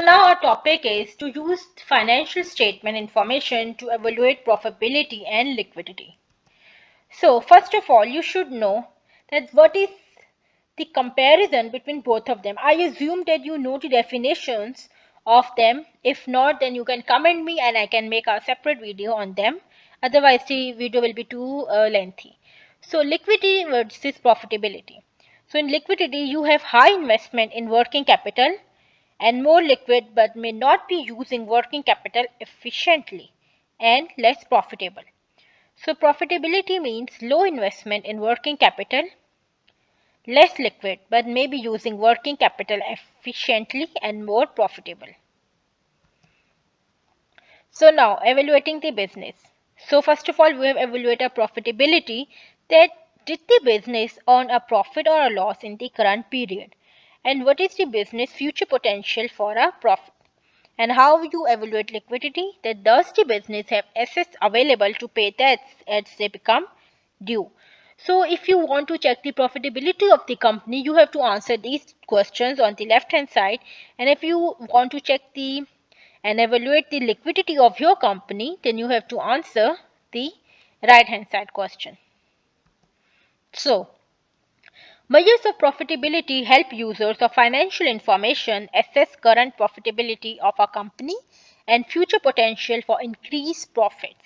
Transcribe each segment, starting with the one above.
now our topic is to use financial statement information to evaluate profitability and liquidity. So first of all, you should know that what is the comparison between both of them. I assume that you know the definitions of them. If not, then you can comment me and I can make a separate video on them. Otherwise, the video will be too lengthy. So liquidity versus profitability. So in liquidity, you have high investment in working capital and more liquid but may not be using working capital efficiently and less profitable. So profitability means low investment in working capital, less liquid but may be using working capital efficiently and more profitable. So now evaluating the business. So first of all, we have evaluated profitability, that did the business earn a profit or a loss in the current period, and what is the business future potential for a profit. And how you evaluate liquidity, that does the business have assets available to pay debts as they become due. So if you want to check the profitability of the company, you have to answer these questions on the left hand side. And if you want to check the and evaluate the liquidity of your company, then you have to answer the right hand side question. So measures of profitability help users of financial information assess current profitability of a company and future potential for increased profits.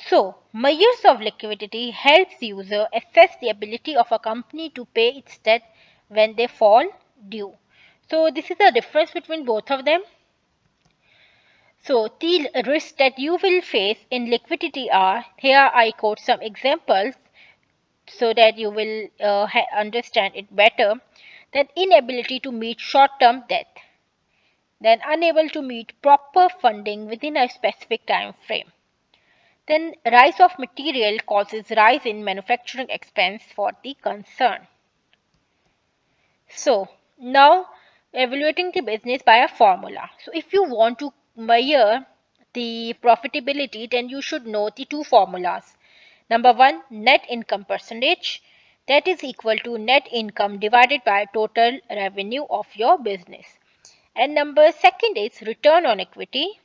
So, measures of liquidity helps user assess the ability of a company to pay its debt when they fall due. So, this is the difference between both of them. So, the risks that you will face in liquidity are, here I quote some examples so that you will understand it better. That inability to meet short-term debt, then unable to meet proper funding within a specific time frame. Then rise of material causes rise in manufacturing expense for the concern. So now evaluating the business by a formula. So if you want to measure the profitability, then you should know the two formulas. Number one, net income percentage, that is equal to net income divided by total revenue of your business. And number second is return on equity.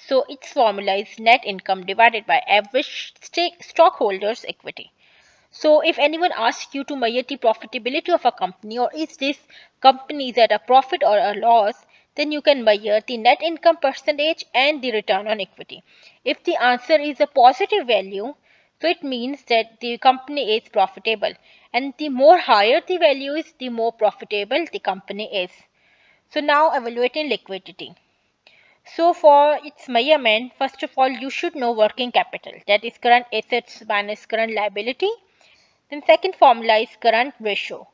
So its formula is net income divided by average stockholders equity. So if anyone asks you to measure the profitability of a company, or is this company is at a profit or a loss, then you can measure the net income percentage and the return on equity. If the answer is a positive value, so it means that the company is profitable, and the more higher the value is, the more profitable the company is. So now evaluating liquidity. So for its measurement, first of all, you should know working capital, that is current assets minus current liability. Then second formula is current ratio,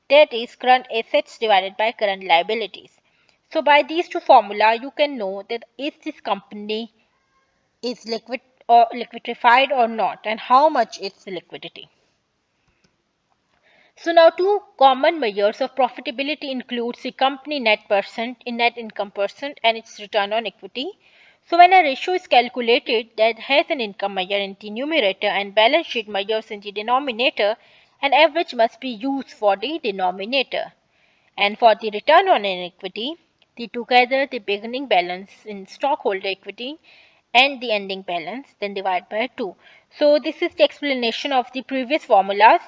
that is current assets divided by current liabilities. So by these two formula, you can know that is this company is liquid or liquidified or not, and how much is the liquidity. So now two common measures of profitability includes the company net percent in net income percent and its return on equity. So when a ratio is calculated that has an income measure in the numerator and balance sheet measures in the denominator, an average must be used for the denominator. And for the return on equity, the together the beginning balance in stockholder equity and the ending balance, then divide by 2. So this is the explanation of the previous formulas.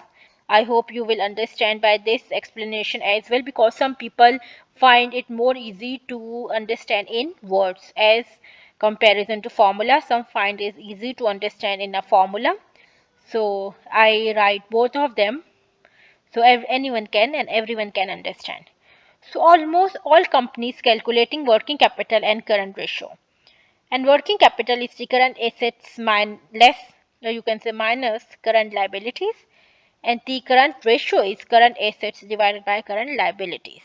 I hope you will understand by this explanation as well, because some people find it more easy to understand in words as comparison to formula. Some find it easy to understand in a formula. So I write both of them so anyone can and everyone can understand. So almost all companies calculating working capital and current ratio. And working capital is the current assets less, or you can say minus current liabilities. And the current ratio is current assets divided by current liabilities.